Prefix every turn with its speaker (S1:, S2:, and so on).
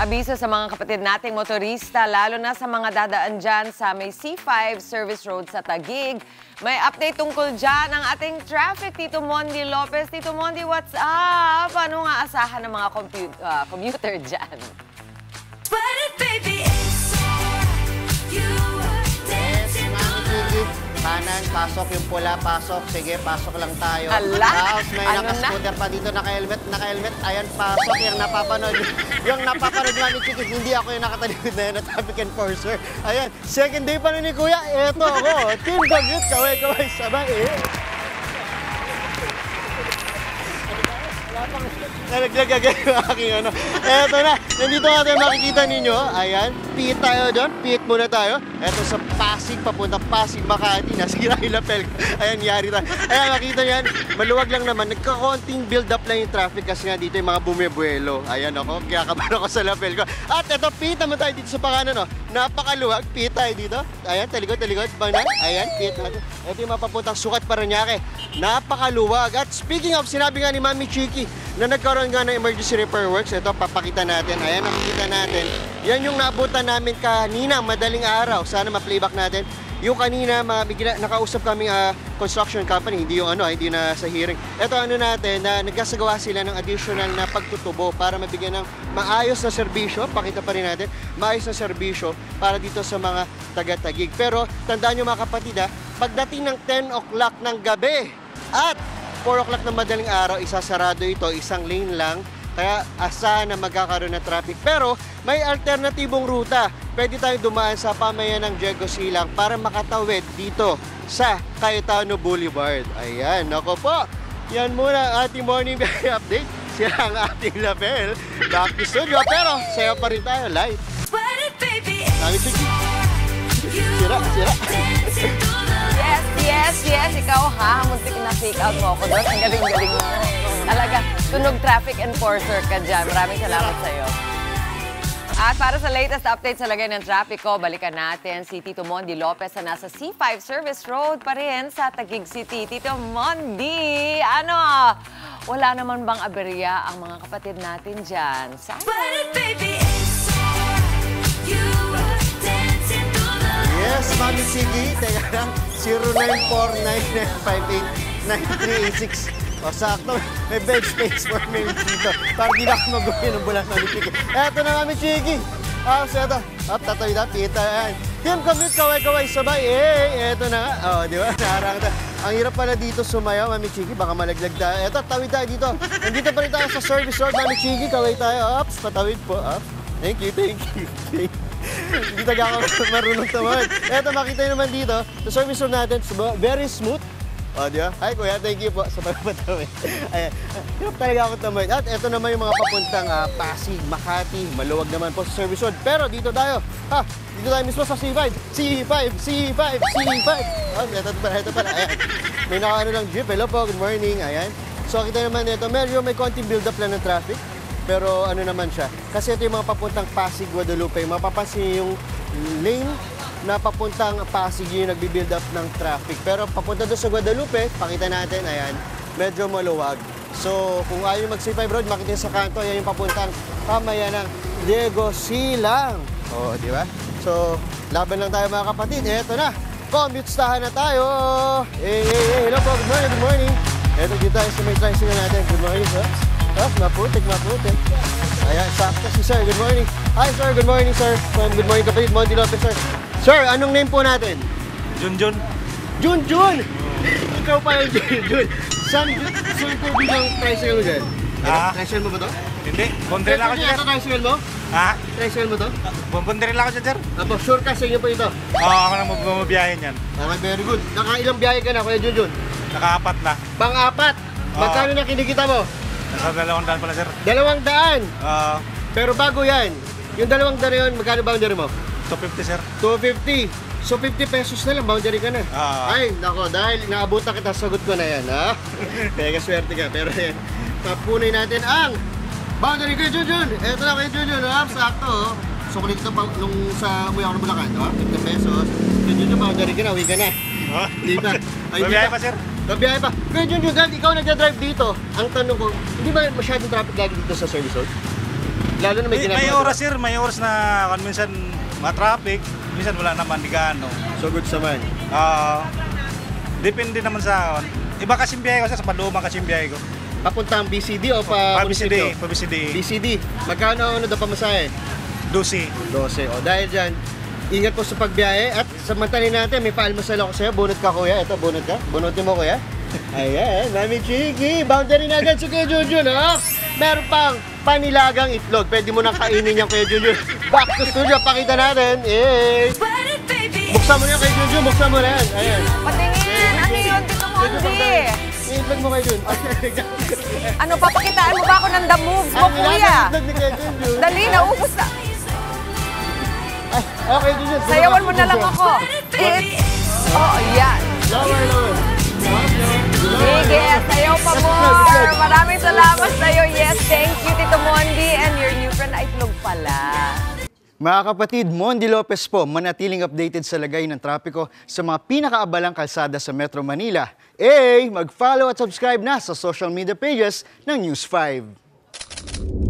S1: Abiso sa mga kapatid nating motorista, lalo na sa mga dadaan dyan sa may C5 Service Road sa Taguig. May update tungkol dyan ang ating traffic, Tito Mondi Lopez. Tito Mondi, what's up? Ano nga asahan ng mga commuter dyan?
S2: Kanan, pasok yung pula, pasok. Sige, pasok lang tayo.
S1: Ala!
S2: Tapos may
S1: Ano
S2: naka-scooter pa dito, naka-helmet. Ayan, pasok. Yung napapanood nga ni Chiki, hindi ako yung nakatalikod na yun na traffic enforcer. Ayan, second day pa na ni Kuya. Eto ako, Team Commute, kaway-kaway, sabay Nalaglag yung aking ano. Eto na, nandito natin makikita ninyo. Ayan, pit tayo doon. Pit muna tayo. Eto sa Pasig, papunta Pasig, Makati. Nasira yung lapel ko. Ayan, yari tayo. Ayan, makikita yan. Maluwag lang naman. Nagkakonting build up lang yung traffic kasi nga dito yung mga bumibuelo. Ayan ako, kaya kabar ako sa lapel ko. At eto, pit naman tayo dito sa pangalan. No? Napakaluwag. Pit tayo dito. Ayan, talikod. Bangnan. Ayan, pit natin. Ito yung mapapuntang Sukat, Parañaque. Napakaluwag. At speaking of, sinabi nga ni Mami Chiki na nagkaroon nga ng emergency repair works. Ito, papakita natin. Ayan, nakikita natin. Yan yung naabutan namin kanina, madaling araw. Sana ma-playback natin. Yung kanina, nakausap kaming construction company, hindi yung hindi na sa hearing. Ito natin, na nagkasagawa sila ng additional na pagtutubo para mabigyan ng maayos na serbisyo. Pakita pa rin natin, maayos na serbisyo para dito sa mga taga-Taguig. Pero tandaan nyo mga kapatid, pagdating ng 10 o'clock ng gabi at 4 o'clock ng madaling araw, isasarado ito, isang lane lang. Kaya asahan na magkakaroon ng traffic. Pero may alternatibong ruta. Pwede tayong dumaan sa pamayan ng Diego Silang para makatawid dito sa Cayetano Boulevard. Ayan, nako po. Yan muna ang ating morning update. Sila ang ating lapel. Back to studio. Pero sayo pa rin tayo live. Sabi Chiki. Sira.
S1: Yes. Ikaw ha, muntik na fake out mo ako doon. Ang galing-galing mo. Talaga, tunog traffic enforcer ka dyan. Maraming salamat sa'yo. At para sa latest update sa lagay ng trapiko, balikan natin si Tito Mondi Lopez na nasa C5 Service Road pa rin sa Taguig City. Tito Mondi, wala naman bang aberya ang mga kapatid natin dyan? Sana.
S2: Yes, Mami Sige. Teka lang, 0949-958-9386. O, sakto. May bed space for me dito. Para di na ako mag-uwi ng bulan Mami Chiki. Eto na Mami Chiki. So eto. Tatawid na. Pita yan. Team Commute, kaway-kaway sabay. Eto na nga. Di ba? Naharang na. Ang hirap pala dito sumayaw, Mami Chiki. Baka malaglag tayo. Eto, tawid tayo dito. Nandito pa rin tayo sa service road, Mami Chiki. Kaway tayo. Ups, patawid po. Thank you. Hindi taga ako marunong tawid. Eto, makita nyo naman dito. Sa service road natin, very smooth. Di ba? Hi Kuya, thank you po sa pagpatawid. Ayan, hirap talaga ako tamad. At ito naman yung mga papuntang Pasig, Makati, maluwag naman po sa service road. Pero dito tayo, dito tayo mismo sa C5. C5. Ito pala, ayan. May lang jeep, hello po, good morning, ayan. So kita naman ito, medyo may konting build up lang ng traffic. Pero naman siya, kasi ito yung mga papuntang Pasig, Guadalupe. Mapapansin yung lane na papuntang Pasig yung nagbi-build up ng traffic. Pero papunta doon sa Guadalupe, pakita natin, ayan, medyo maluwag. So, kung ayaw mag-C5 road, makita sa kanto, ayan yung papuntang pamayan ng Diego Silang. Di ba? So, laban lang tayo mga kapatid. Eto na, commute-stahan na tayo. Hello po, good morning. Eto dito tayo sa may tricycle natin. Good morning, sir. Maputik. Ayan, sakto si sir. Good morning. Hi, sir. Good morning, sir. Good morning, kapatid. Mondi Lopez, sir. Sir, anong name po natin?
S3: Junjun.
S2: Junjun! Ikaw pa yung Junjun. Saan po bilang tricycle mo dyan? Tricycle mo ba to?
S3: Hindi. Bondrel ako dyan, sir.
S2: Ito tricycle mo? Tricycle mo to?
S3: Bondrel ako dyan, sir.
S2: Apo, sure ka sa inyo po ito?
S3: Ako na bumabiyahin yan.
S2: Okay, very good. Nakailang biyahe ka na, Kuya Junjun?
S3: Naka-4 na.
S2: Pang-4? Magkano na kinikita mo?
S3: Nasa 200 pala, sir.
S2: 200? Pero bago yan. Yung 200 na yun, magkano boundary mo?
S3: 250, sir.
S2: 250. So 50 pesos na lang, boundary ka na. Ay, nako, dahil naabutan kita, sagot ko na yan, ha? Kaya swerte ka. Pero yan, papunay natin ang boundary kay Junjun. Eto na kay Junjun, sakto. So kulit ito nung sa umuwi ako ng Bulacan, 50 pesos. Kay Junjun, boundary ka na, uwi ka na. Hindi pa.
S3: Babiyahe pa, sir.
S2: Babiyahe pa. Kaya Junjun, ikaw nagdadrive dito. Ang tanong ko, hindi ba masyadong traffic lagi dito sa service road? Lalo na may ginagawa.
S3: May oras sir, may oras na kung minsan ma-traffic, minsan wala naman, di gaano.
S2: So good naman.
S3: Depende naman sa, iba kasing biyahe ko sir, sa Paloma kasing biyahe ko.
S2: Papuntang BCD o pa
S3: PBCD,
S2: munisipyo?
S3: PBCD,
S2: BCD. Magkano ano daw pamasahe?
S3: 12.
S2: 12. O dahil dyan, ingat po sa pagbiyahe at samantalin natin, may paalmasal ako sa'yo. Bunot ka kuya. Ito, bunot ka. Bunutin mo kuya. Ayan, Mami Chiki. Boundary na agad si Kuya Junjun, ha? Meron pang panilagang itlog. Pwede mo nang kainin yan, Kuya Junjun. Back to studio, pakita natin. Eh. Buksan mo yan, Kuya Junjun. Buksan mo na yan. Ayan.
S1: Patingin! Ano yun, Tito Mondi?
S2: Itlog mo, Kuya Jun.
S1: Ano, papakitaan mo ba ako ng the moves mo,
S2: Ang
S1: kuya?
S2: nilagang itlog ni Kuya Junjun.
S1: Dali, naubos na.
S2: Ay, okay, Junjun.
S1: Sayawan mo na lang ako. Oh, yan.
S2: Lower, lower.
S1: Sige, sayaw pa more. Maraming salamat sa'yo. Yes, thank you, Tito Mondi. And your new friend na itlog pala.
S2: Mga kapatid, Mondi Lopez po, manatiling updated sa lagay ng trapiko sa mga pinakaabalang kalsada sa Metro Manila. Mag-follow at subscribe na sa social media pages ng News 5.